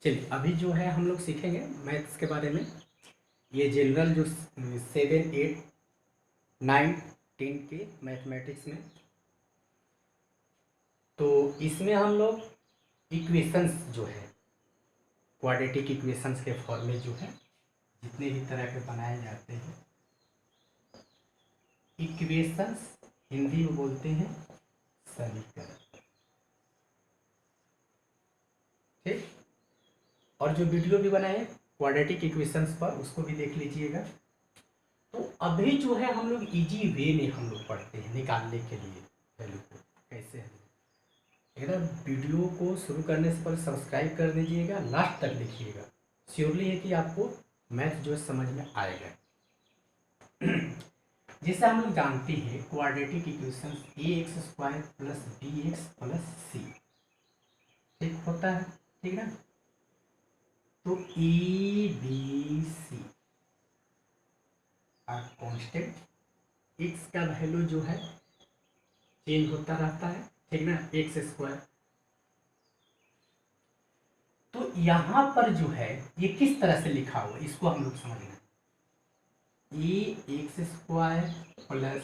चलिए अभी जो है हम लोग सीखेंगे मैथ्स के बारे में। ये जनरल जो 7, 8, 9, 10 के मैथमेटिक्स में, तो इसमें हम लोग इक्वेशंस जो है, क्वाड्रेटिक इक्वेशंस के फॉर्मूले जो है जितने भी तरह के बनाए जाते हैं, इक्वेशंस हिंदी में बोलते हैं समीकरण। ठीक। और जो वीडियो भी बनाए क्वाड्रेटिक इक्वेशंस पर, उसको भी देख लीजिएगा। तो अभी जो है हम लोग इजी वे में हम लोग पढ़ते हैं निकालने के लिए वैल्यू को कैसे है। अगर वीडियो को शुरू करने से पहले सब्सक्राइब कर दीजिएगा, लास्ट तक देखिएगा, श्योरली है कि आपको मैथ जो है समझ में आएगा। जैसे हम लोग जानते हैं quadratic equation a x square plus b x plus c, ठीक होता है, ठीक ना। तो a b c are constant, x का वैल्यू जो है चेंज होता रहता है, ठीक ना, एक्स स्क्वायर। तो यहां पर जो है ये किस तरह से लिखा हुआ है इसको हम लोग समझना है। A x square plus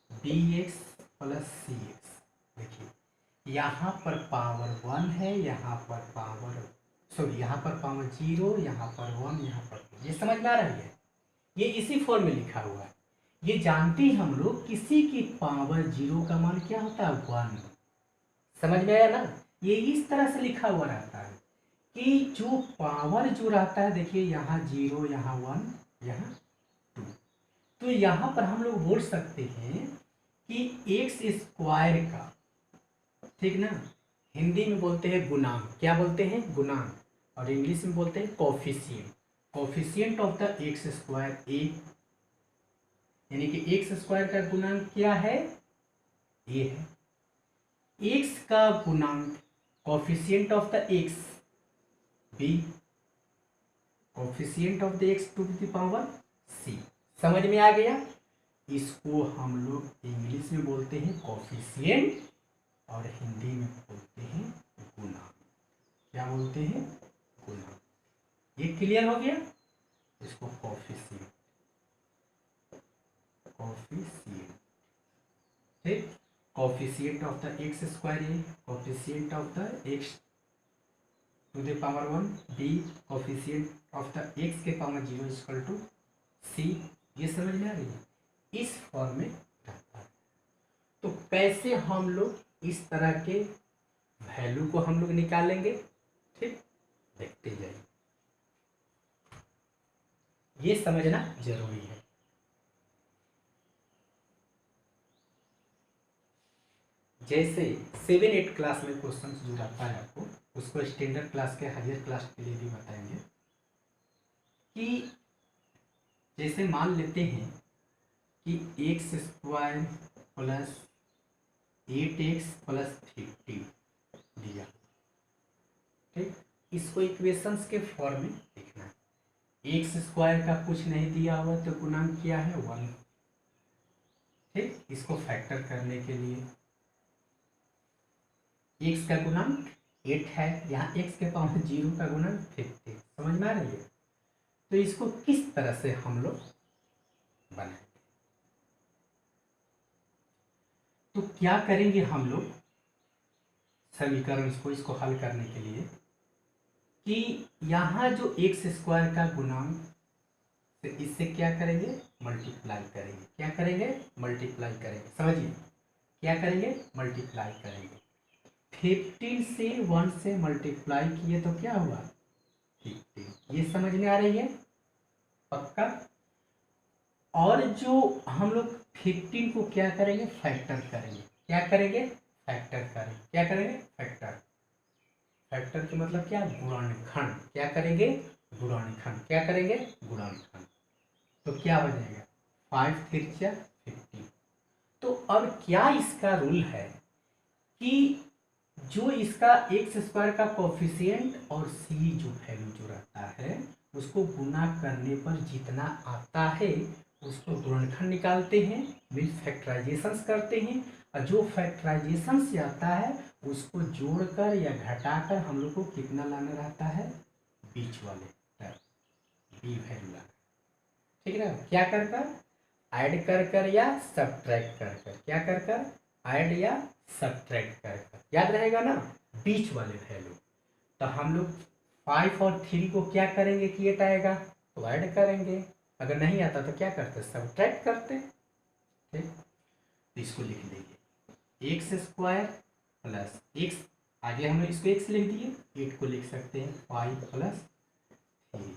b x plus c x, देखिए यहाँ पर पावर 1 है, यहाँ पर पावर सॉरी यहाँ पर पावर 0, यहाँ पर 1, यहाँ पर 2। ये समझ में आ रही है। ये इसी फॉर्म में लिखा हुआ है। ये जानते हैं हम लोग किसी की पावर 0 का मान क्या होता है 1। समझ में आया ना। ये इस तरह से लिखा हुआ रहता है कि जो पावर जो रहता है, देखिए यहाँ 0, यहाँ 1, यहाँ 2। तो यहाँ पर हम लोग बोल सकते हैं कि एक्स स्क्वायर का, ठीक ना, हिंदी में बोलते हैं गुणांक। क्या बोलते हैं? गुणांक। और इंग्लिश में बोलते हैं coefficient. Coefficient of the x square a, यानी कि एक्स स्क्वायर का गुणांक क्या है? ए है। एक्स का गुणांक coefficient of the x b, coefficient of the x to the power c. समझ में आ गया। इसको हम लोग इंग्लिश में बोलते हैं कोफिशिएंट और हिंदी में बोलते हैं गुणांक। क्या बोलते हैं? गुणांक। ये क्लियर हो गया। इसको कोफिशिएंट, कोफिशिएंट, ठीक। Coefficient of the x square A, coefficient of the x to the power 1 B, coefficient of the X के पावर 0 इक्वल टू सी। ये समझ में आ रही है। इस फॉर्म में रहता है। तो कैसे हम लोग इस तरह के वैल्यू को हम लोग निकालेंगे, ठीक, देखते जाइए। ये समझना जरूरी है। जैसे 7, 8 क्लास में क्वेश्चन जो रहता है आपको, उसको स्टैंडर्ड क्लास के हायर क्लास के लिए भी बताएंगे। कि जैसे मान लेते हैं कि x square plus 8x plus 50 दिया, ठीक। इसको इक्वेशंस के फॉर्म में लिखना है। एक्स स्क्वायर का कुछ नहीं दिया हुआ तो गुणांक क्या है? 1, ठीक। इसको फैक्टर करने के लिए एक्स का गुणांक 8 है, यहाँ एक्स के पावर 0 का गुणांक 50। समझ में आ रही है। तो इसको किस तरह से हम लोग बनाएंगे? तो क्या करेंगे हम लोग समीकरण को, इसको हल करने के लिए, कि यहाँ जो एक्स स्क्वायर का गुणांक, तो इससे क्या करेंगे? मल्टीप्लाई करेंगे। क्या करेंगे? मल्टीप्लाई करेंगे। समझिए, क्या करेंगे? मल्टीप्लाई करेंगे। 15 से 1 से मल्टीप्लाई किए तो क्या हुआ? 15। ये समझ में आ रही है? पक्का। और जो हम लोग 15 को क्या करेंगे? फैक्टर करेंगे। क्या करेंगे? फैक्टर करेंगे। क्या करेंगे? फैक्टर। फैक्टर का मतलब क्या? गुणनखंड। क्या करेंगे? गुणनखंड। क्या करेंगे? गुणनखंड। तो क्या बनेगा? 5 3 15। तो अब क्या इसका रूल है कि जो इसका एक्स स्क्वायर का कोफिशिएंट और सी जो वैल्यू जो रहता है, उसको गुना करने पर जितना आता है उसको गुणनखंड निकालते हैं, मिल फैक्टराइजेशंस करते हैं, और जो फैक्टराइजेशन से आता है उसको जोड़कर या घटाकर हम लोग को कितना लाना रहता है, बीच वाले टर्म बी वैल्यू लाना। ठीक है ना, क्या कर कर, ऐड कर कर या सब्ट्रैक्ट कर कर, क्या कर कर, ऐड या सब्ट्रैक्ट कर कर, याद रहेगा ना, बीच वाले वैल्यू। तो हम लोग 5 और 3 को क्या करेंगे कि एट आएगा तो ऐड करेंगे, अगर नहीं आता तो क्या करते, सब्ट्रैक्ट करते। ठीक, तो इसको लिख देंगे एक्स स्क्वायर प्लस एक्स, आगे हमने इसको एक्स लिख दिए, 8 को लिख सकते हैं 5 प्लस 3,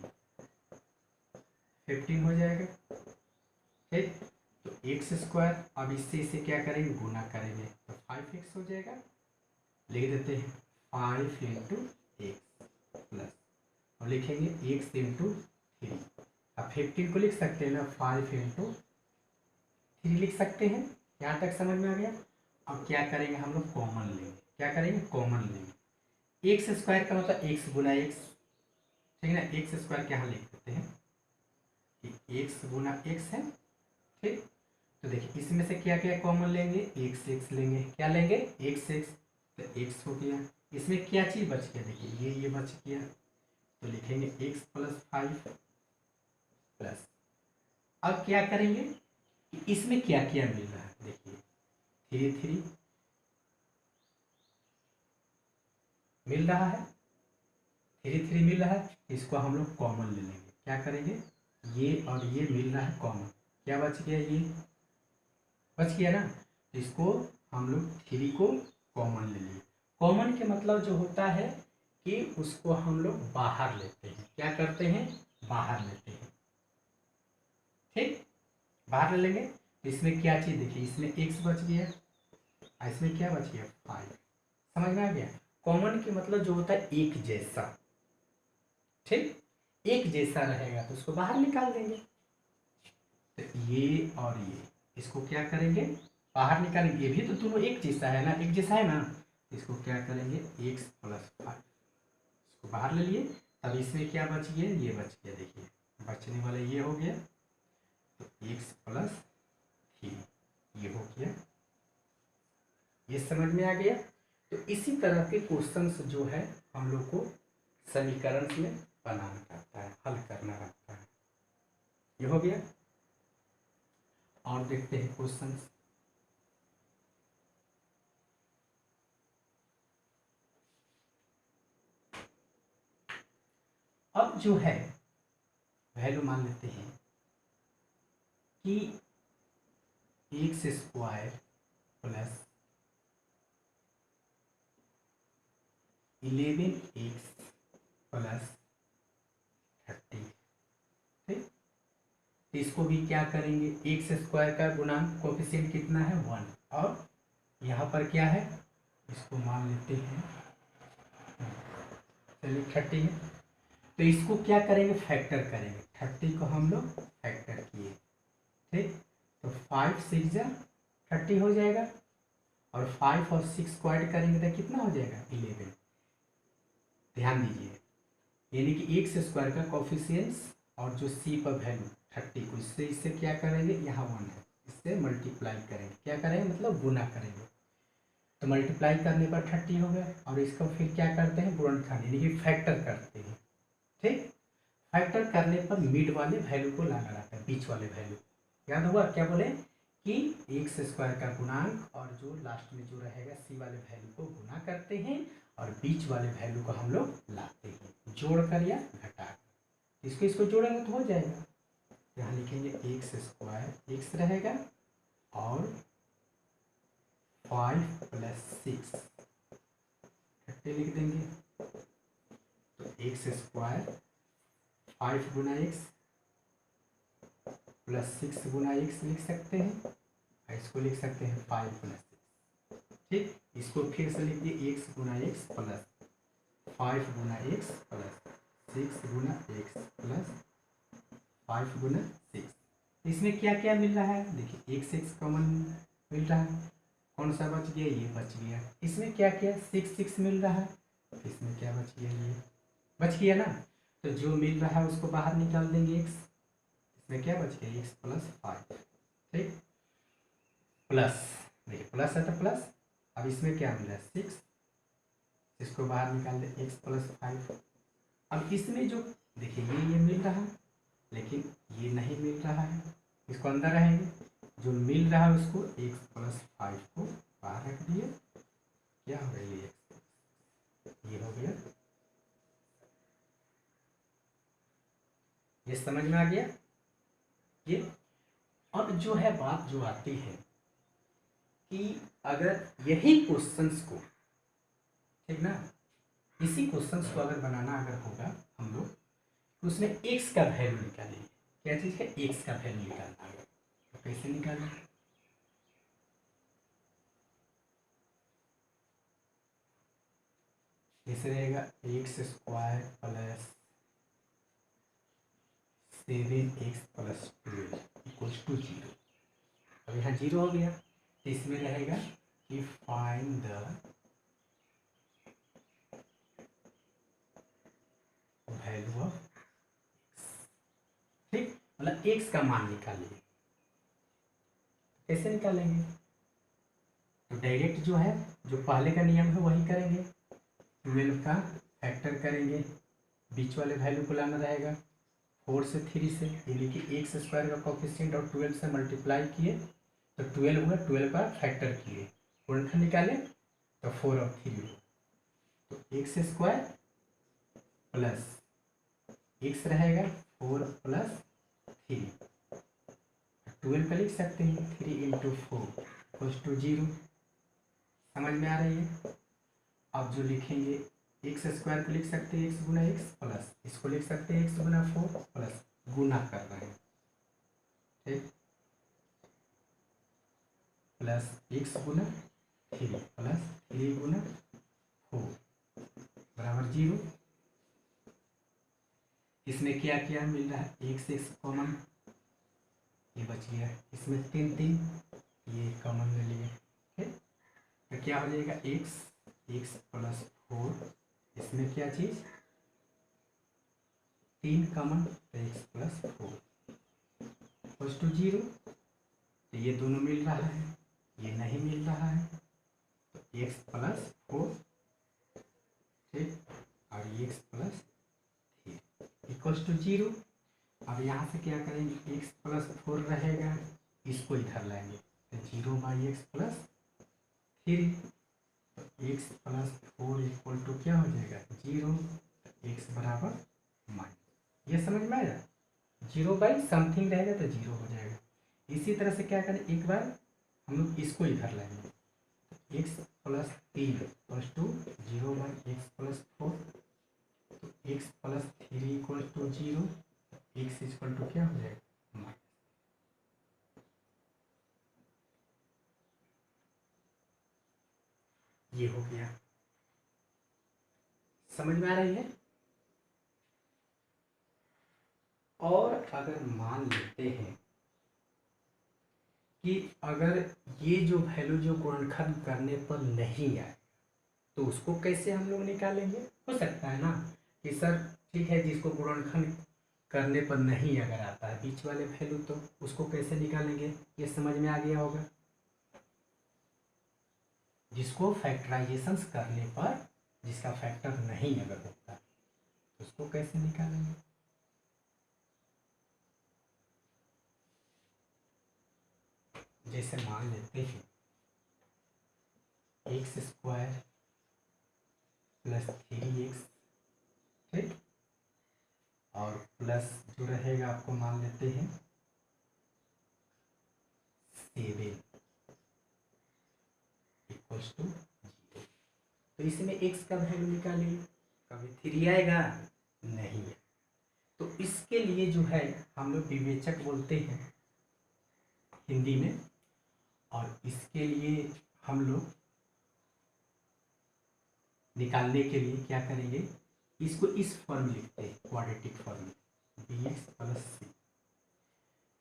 15 हो जाएगा। ठीक, तो एक्स स्क्वायर, अब इससे इसे क्या करेंगे, गुना करेंगे, तो 5x हो जाएगा, लिख देते हैं 5 इंटू एक्स प्लस, और लिखेंगे x इंटू 3, अब 15 को लिख सकते हैं ना, 5 इंटू 3 लिख सकते हैं। यहाँ तक समझ में आ गया। अब क्या करेंगे हम लोग, कॉमन लेंगे, क्या करेंगे, कॉमन लेंगे। एक्स स्क्वायर का मतलब एक्स गुना एक्स, ठीक है ना, एक्स स्क्वायर क्या लिख देते हैं कि एक्स गुना एक्स है। ठीक, तो देखिए इसमें से क्या क्या कॉमन लेंगे, एक्स एक्स लेंगे, क्या लेंगे, एक्स एक्स, तो एक्स हो गया, इसमें क्या चीज़ बच गया, देखिए ये बच गया, तो लिखेंगे एक्स प्लस 5 प्लस, अब क्या करेंगे कि इसमें क्या क्या मिल रहा है, देखिए 3 3 मिल रहा है, 3 3 मिल रहा है, इसको हम लोग कॉमन ले लेंगे, क्या करेंगे, ये और ये मिल रहा है कॉमन, क्या बच गया, ये बच गया ना, तो इसको हम लोग 3 को कॉमन ले लिए। कॉमन के मतलब जो होता है कि उसको हम लोग बाहर लेते हैं, क्या करते हैं, बाहर लेते हैं। ठीक, बाहर ले लेंगे, तो इसमें क्या चीज़, देखिए इसमें x बच गया, इसमें क्या बच गया, 5, समझ में आ गया। कॉमन के मतलब जो होता है एक जैसा, ठीक, एक जैसा रहेगा तो उसको बाहर निकाल देंगे, तो ये और ये, इसको क्या करेंगे, बाहर निकालेंगे, ये भी तो दोनों एक जैसा है ना, एक जैसा है ना, इसको क्या करेंगे, x प्लस 5, इसको बाहर ले लिए, तब इसमें क्या बच गया, ये बच गया, देखिए बचने वाला ये हो गया, तो x प्लस 3 ये हो गया, ये समझ में आ गया। तो इसी तरह के क्वेश्चंस जो है हम लोग को समीकरण में बनाना रहता है, हल करना रहता है, ये हो गया। और देखते हैं क्वेश्चन, अब जो है वैल्यू मान लेते हैं कि x square plus 11x plus 30, ठीक, इसको भी क्या करेंगे, एक्स स्क्वायर का गुणांक कोफिशिएंट कितना है 1, और यहाँ पर क्या है, इसको मान लेते हैं, चलिए 30 है, तो इसको क्या करेंगे, फैक्टर करेंगे, 30 को हम लोग फैक्टर किए, ठीक, तो 5 6 जा 30 हो जाएगा, और 5 और 6 को ऐड करेंगे तो कितना हो जाएगा, 11। ध्यान दीजिए, यानी कि एक्स स्क्वायर का कोफिशिएंट्स और जो सी पर वैल्यू 30 को इससे क्या करेंगे, यहाँ 1 है, इससे मल्टीप्लाई करेंगे, क्या करेंगे मतलब गुना करेंगे, तो मल्टीप्लाई करने पर 30 हो गया, और इसको फिर क्या करते हैं, गुणनखंड यानी कि फैक्टर करते हैं। ठीक, फैक्टर करने पर मिड वाले वैल्यू को लाना रहता है, बीच वाले वैल्यू, याद हुआ क्या बोले कि एक्स स्क्वायर का गुणांक और जो लास्ट में जो रहेगा सी वाले वैल्यू को गुना करते हैं, और बीच वाले वैल्यू को हम लोग लाते हैं जोड़कर या घटाकर, इसको जोड़ेंगे तो हो जाएगा, यहाँ लिखेंगे एक्स स्क्वायर, एक्स रहेगा और 5 प्लस 6 30 लिख देंगे, तो एक्स स्क्वायर 5 गुना एक्स प्लस 6 गुना एक्स लिख सकते हैं, इसको लिख सकते हैं 5 प्लस 6, ठीक, इसको फिर से लिख दिए एक्स गुना एक्स प्लस 5 गुना एक्स प्लस 6 गुना एक्स प्लस 5 गुना 6, इसमें क्या क्या मिल रहा है, देखिए एक्स एक्स कॉमन मिल रहा है, कौन सा बच गया, ये बच गया, इसमें क्या क्या 6 6 मिल रहा है, इसमें क्या बच गया, ये बच गया ना, तो जो मिल रहा है उसको बाहर निकाल देंगे एक्स, इसमें क्या बच गया x प्लस 5, ठीक, प्लस, देखिए प्लस है तो प्लस, अब इसमें क्या मिला 6, इसको बाहर निकाल दे x प्लस 5। अब इसमें जो देखिए ये मिल रहा है, लेकिन ये नहीं मिल रहा है, इसको अंदर रहेंगे, जो मिल रहा है उसको x प्लस 5 को बाहर रख दिए, क्या हो गया ये हो गया, ये समझ में आ गया ये। अब जो है बात जो आती है कि अगर यही क्वेश्चंस को, ठीक ना, इसी क्वेश्चंस को अगर बनाना अगर होगा हम लोग, तो उसमें x का वैल्यू निकालेंगे, क्या चीज़ है, x का वैल्यू निकालना है, तो कैसे निकालें, जैसे रहेगा X square plus 7x plus 12 equals to 0। अब यहाँ 0 हो गया, तो इसमें रहेगा कि find the value of x, ठीक, मतलब x का मान निकालिए। कैसे निकालेंगे, तो डायरेक्ट जो है, जो पहले का नियम है वही करेंगे, 12 का फैक्टर करेंगे, बीच वाले वैल्यू को लाना रहेगा 4 से 3 से, यानी कि एक्स स्क्वायर का कोफिशिएंट और 12 से मल्टीप्लाई किए तो 12 हुआ, 12 का फैक्टर किए, गुणनखंड निकाले तो 4 और 3 हुआ, तो एक्स स्क्वायर प्लस एक्स रहेगा 4 प्लस 3, 12 का लिख सकते हैं 3 इंटू 4 इक्वल्स टू 0। समझ में आ रही है। अब जो लिखेंगे एक्स स्क्वायर को लिख सकते हैं एक्स गुना एक्स प्लस, इसको लिख सकते हैं एक्स गुना 4 प्लस, गुना कर रहे हैं, ठीक, प्लस एक्स गुना 3 प्लस 3 गुना 4 बराबर 0। इसमें क्या क्या मिल रहा है, एक्स एक्स कॉमन, ये बच गया, इसमें 3 3 ये कॉमन ले लिए, ठीक, तो क्या हो जाएगा एक्स एक्स प्लस 4, इसमें क्या चीज़ 3 कॉमन, तो एक्स प्लस 4 इक्वल्स टू 0। तो ये दोनों मिल रहा है, ये नहीं मिल रहा है, तो एक्स प्लस 4, ठीक, और ये एक्स प्लस 3 इक्वल्स टू 0। अब यहाँ से क्या करेंगे, एक्स प्लस 4 रहेगा, इसको इधर लाएंगे, तो 0 बाई एक्स प्लस 3, तो एक्स प्लस 4 इक्वल टू क्या हो जाएगा 0, तो एक्स बराबर माइनस, ये समझ में आया, 0 बाई समथिंग रहेगा तो 0 हो जाएगा। इसी तरह से क्या करें, एक बार हम लोग इसको इधर लाएंगे, X plus 3 plus to 0 by X plus 4, तो X plus 3 equal to 0, X equal to क्या हो जाएगा माइनस, ये हो गया। समझ में आ रही है। और अगर मान लेते हैं कि अगर ये जो वैल्यू जो गुणनखंड करने पर नहीं आए, तो उसको कैसे हम लोग निकालेंगे। हो सकता है ना कि सर ठीक है, जिसको गुणनखंड करने पर नहीं अगर आता है बीच वाले वैल्यू, तो उसको कैसे निकालेंगे, ये समझ में आ गया होगा। जिसको फैक्टराइजेशंस करने पर जिसका फैक्टर नहीं अगर होता तो उसको कैसे निकालेंगे। जैसे मान लेते हैं एक्स स्क्वायर प्लस 3x, ठीक, और प्लस जो रहेगा आपको मान लेते हैं 7 इक्वल्स टू 0। तो इसमें x का वैल्यू निकालिए, कभी 3 आएगा नहीं है, तो इसके लिए जो है हम लोग विवेचक बोलते हैं हिंदी में, और इसके लिए हम लोग निकालने के लिए क्या करेंगे, इसको इस फॉर्म लिखते हैं क्वाड्रेटिक फॉर्म में, bx प्लस सी।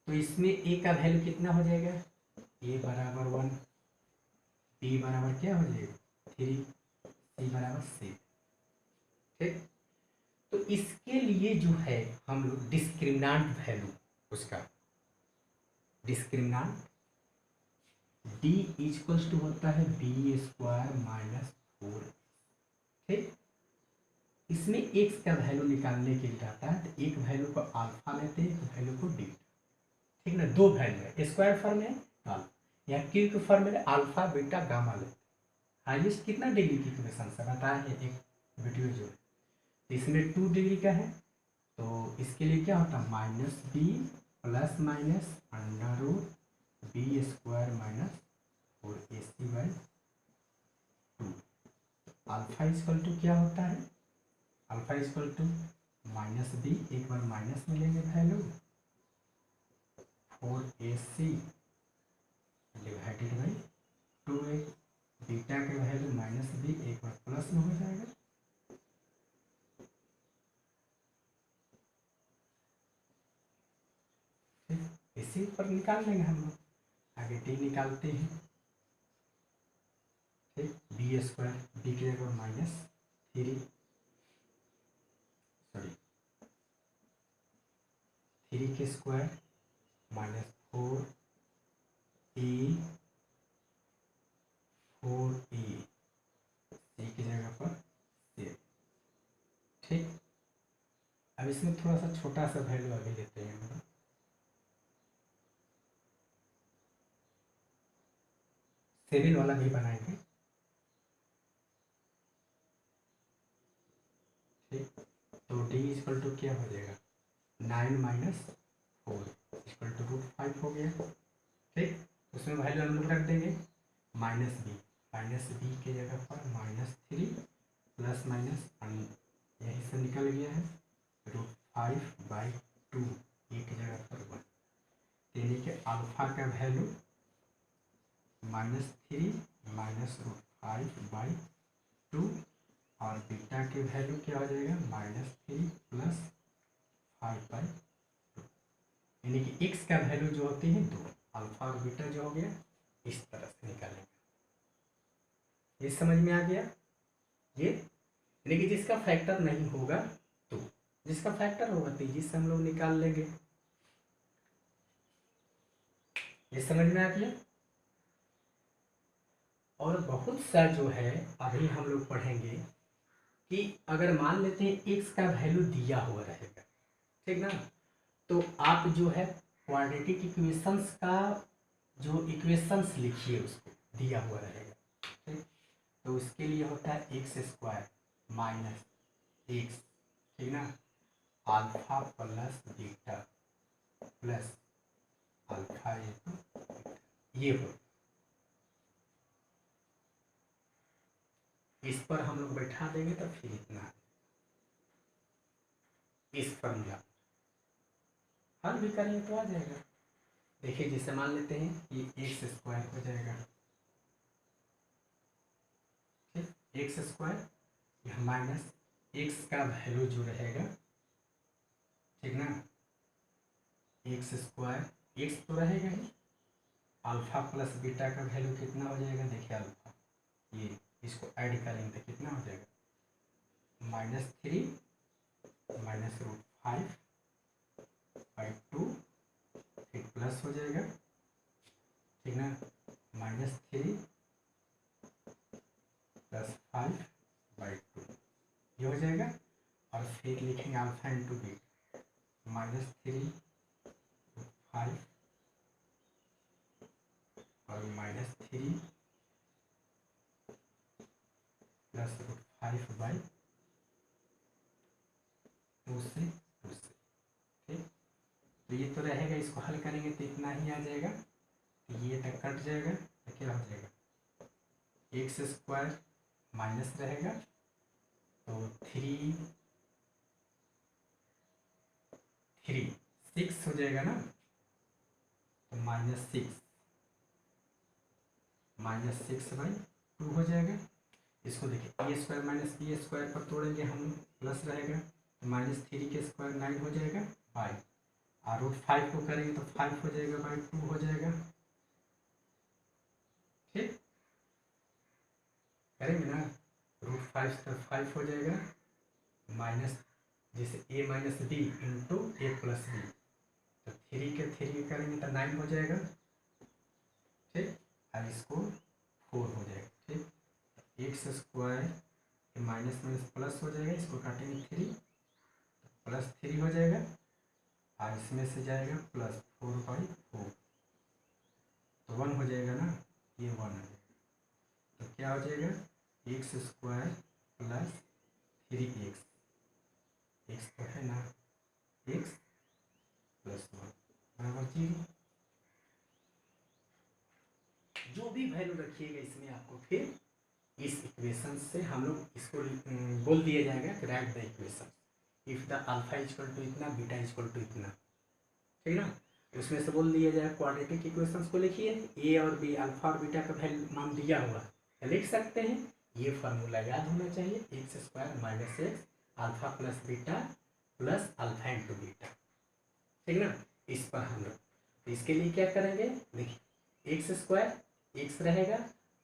तो इसमें a का वैल्यू कितना हो जाएगा, a बराबर 1, b बराबर क्या हो जाएगा 3, c बराबर 6, ठीक। तो इसके लिए जो है हम लोग डिस्क्रिमिनेंट वैल्यू उसका डिस्क्रिमिनांट d इक्वल्स टू होता है बी स्क्वायर माइनस 4। ठीक, इसमें x का वैल्यू निकालने के लिए रहता है तो एक वैल्यू को अल्फा लेते हैं, एक वैल्यू को बीटा। ठीक ना, दो वैल्यू है, स्क्वायर फॉर्म है अल्फा या क्यूब फॉर्म में अल्फा बीटा गामा लेते हैं। हाईएस्ट कितना डिग्री की इक्वेशन से बताया है एक वीडियो जो है, तो इसमें 2 डिग्री का है, तो इसके लिए क्या होता है minus B plus minus under root B square minus 4ac/2। Alpha equal to क्या होता है, alpha equal to minus B, एक बार माइनस में लेंगे value 4ac divided by 2a, beta के वैल्यू माइनस बी, एक बार प्लस में हो जाएगा इसी पर निकाल लेंगे हम लोग। आगे डी निकालते हैं। ठीक, बी स्क्वायर, बी की जगह माइनस 3 के स्क्वायर माइनस 4e सी की जगह पर 0। ठीक, अब इसमें थोड़ा सा छोटा सा वैल्यू अभी लेते हैं हम लोग। सेवन वाला भी बनाएंगे। ठीक, तो डी इक्वल टू क्या हो जाएगा 9 माइनस 4 इक्वल टू √5 हो गया। ठीक, उसमें वैल्यू हम लोग रख देंगे माइनस बी की जगह पर -3 प्लस माइनस यहीं से निकल गया है √5/2 एक जगह पर 1, यानी कि अल्फा का वैल्यू -3 माइनस √5/2 और बीटा के वैल्यू क्या हो जाएगा -3 प्लस 5/2, यानी कि x का वैल्यू जो होती है 2, अल्फा और बीटा जो हो गया इस तरह से निकालेंगे। ये समझ में आ गया। ये यानी कि जिसका फैक्टर नहीं होगा तो, जिसका फैक्टर होगा तेजी से हम लोग निकाल लेंगे। ये समझ में आ गया। और बहुत सा जो है अभी हम लोग पढ़ेंगे कि अगर मान लेते हैं x का वैल्यू दिया हुआ रहेगा, ठीक ना, तो आप जो है क्वाड्रेटिक इक्वेशंस का जो इक्वेशंस लिखिए उसको दिया हुआ रहेगा। ठीक, तो उसके लिए होता है x² माइनस x, ठीक ना, alpha plus beta plus alpha ये हो, इस पर हम लोग बैठा देंगे तो फिर इतना इस फॉर्मूला हल भी करेंगे तो आ जाएगा। देखिए जिसे मान लेते हैं ये x² हो जाएगा। ठीक, x² यह माइनस x का वैल्यू जो रहेगा, ठीक ना, x² x तो रहेगा ही, अल्फा प्लस बीटा का वैल्यू कितना हो जाएगा, देखिए अल्फा, ये इसको ऐड करेंगे तो कितना हो जाएगा -3 माइनस √5/2 फिर प्लस हो जाएगा, ठीक ना, -3 प्लस 5/2 ये हो जाएगा। और फिर लिखेंगे अल्फा इंटू बीटा -3 5 और -3 प्लस √5/2 से। ठीक, तो ये तो रहेगा, इसको हल करेंगे तो इतना ही आ जाएगा, तो ये तक कट जाएगा तो क्या हो जाएगा x² माइनस रहेगा तो 6 हो जाएगा ना, तो -6/2 हो जाएगा। इसको देखिए a² माइनस b² पर तोड़ेंगे हम, प्लस रहेगा तो -3 के स्क्वायर 9 हो जाएगा बाई, और √5 को करेंगे तो 5 हो जाएगा बाई 2 हो जाएगा। ठीक, करेंगे ना, √5 तो 5 हो जाएगा माइनस जैसे a minus B into a plus B, तो 3 के 3 करेंगे तो 9 हो जाएगा, ठीक। और इसको 4 हो जाएगा, ठीक। X square minus minus plus हो जाएगा, इसको काटेंगे 3 प्लस 3 हो जाएगा, और इसमें से जाएगा +4/4 तो 1 हो जाएगा ना, ये 1 हो जाएगा। तो क्या हो जाएगा, x square plus 3x, x तो है ना, एक्स प्लस 1 बराबर 0। जो भी वैल्यू रखिएगा इसमें आपको फिर इस इक्वेशन से हम लोग इसको बोल दिया जाएगा कि write the equation if the alpha equal to इतना, बीटा इक्वल टू इतना, ठीक ना। उसमें से बोल दिया जाए क्वाड्रेटिक इक्वेशंस को लिखिए, ए और बी अल्फा और बीटा का वैल्यू मान दिया हुआ है, लिख सकते हैं। ये फार्मूला याद होना चाहिए, x square minus x alpha plus beta plus alpha into beta, ठीक ना। इस पर हम लोग तो इसके लिए क्या करेंगे, देखिए एक्स स्क्वायर एक्स रहेगा,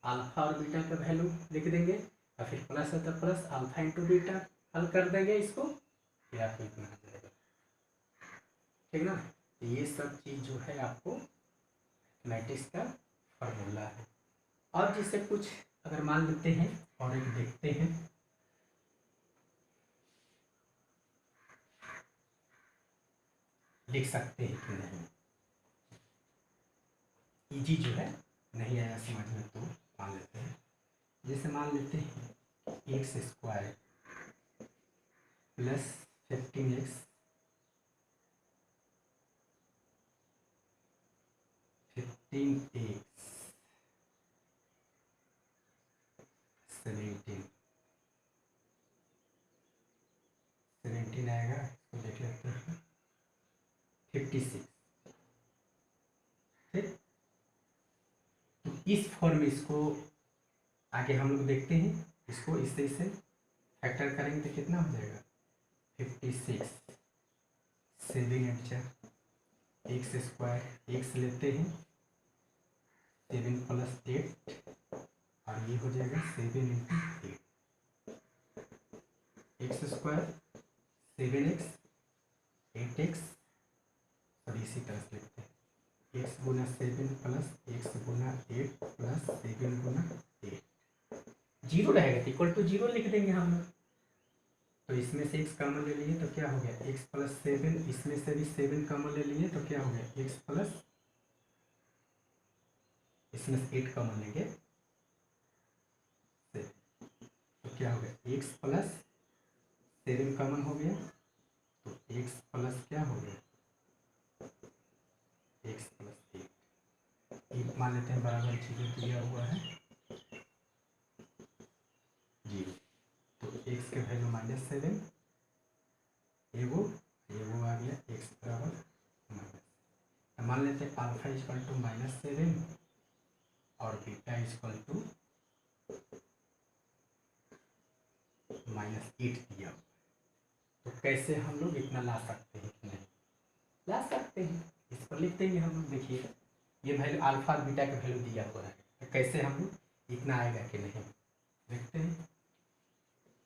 अल्फा और बीटा का वैल्यू लिख देंगे, और फिर प्लस है तो प्लस अल्फा इंटू बीटा हल कर देंगे इसको, फिर आपको इतना आ जाएगा, ठीक ना। ये सब चीज़ जो है आपको मैट्रिक्स का फार्मूला है। और जिससे कुछ अगर मान लेते हैं और एक देखते हैं, लिख सकते हैं कि नहीं, इजी जो है, नहीं आया समझ में तो मान लेते हैं। जैसे मान लेते हैं x square plus 15x 15x 17 आएगा, इसको देख लेते हैं 56, ठीक। तो इस फॉर्म में इसको आगे हम लोग देखते हैं, इसको इससे फैक्टर करेंगे तो कितना हो जाएगा 56, 7 8 एक्स स्क्वायर, एक्स लेते हैं 7 प्लस 8 और ये हो जाएगा 7 into 8, x square 7x 8x, और इसी तरह से लिखते हैं एक्स गुना 7 प्लस एक्स गुना 8 प्लस 7 गुना 8, जीरो रहेगा इक्वल टू 0 लिख देंगे हम लोग। तो इसमें से x कॉमन ले लिए तो क्या हो गया x प्लस 7, इसमें से भी 7 कॉमन ले लिए तो क्या हो गया x प्लस, इसमें से 8 कॉमन लेंगे 7, तो क्या हो गया x प्लस 7 कॉमन हो गया, तो x प्लस क्या हो गया x प्लस 8 मान लेते हैं बराबर चीजें दिया हुआ है 0। तो x के वैल्यू -7, एगो आ गया x बराबर माइनस, मान लेते हैं अल्फा इक्वल टू -7 और बीटा इक्वल टू -8 दिया। तो कैसे हम लोग इतना ला सकते हैं कि नहीं ला सकते हैं, इस पर लिख देंगे हम लोग। देखिए ये वैल्यू अल्फा और बीटा का वैल्यू दिया हुआ है, तो कैसे हम लोग इतना आएगा कि नहीं देखते हैं।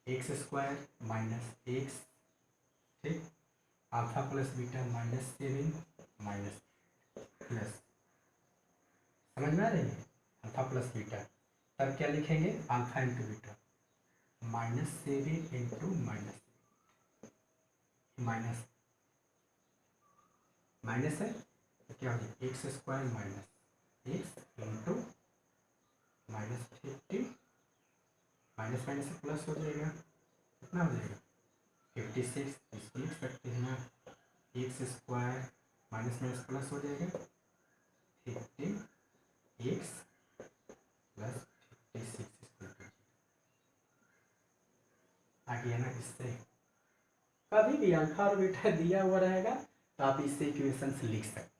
एक्स स्क्वायर माइनस एक्स, ठीक, alpha plus beta -7 minus plus, समझ में आ रही है, अल्फा प्लस बीटा, तब क्या लिखेंगे alpha into beta -7 into minus minus है तो क्या हो जाएगा x square minus x into -50, minus minus से प्लस हो जाएगा, कितना हो जाएगा 56, इसको लिख सकते हैं ना x square minus minus plus हो जाएगा 15x प्लस 56 आ गया ना। इससे कभी भी अल्फा और बीटा दिया हुआ रहेगा तो आप इससे इक्वेशन लिख सकते हैं।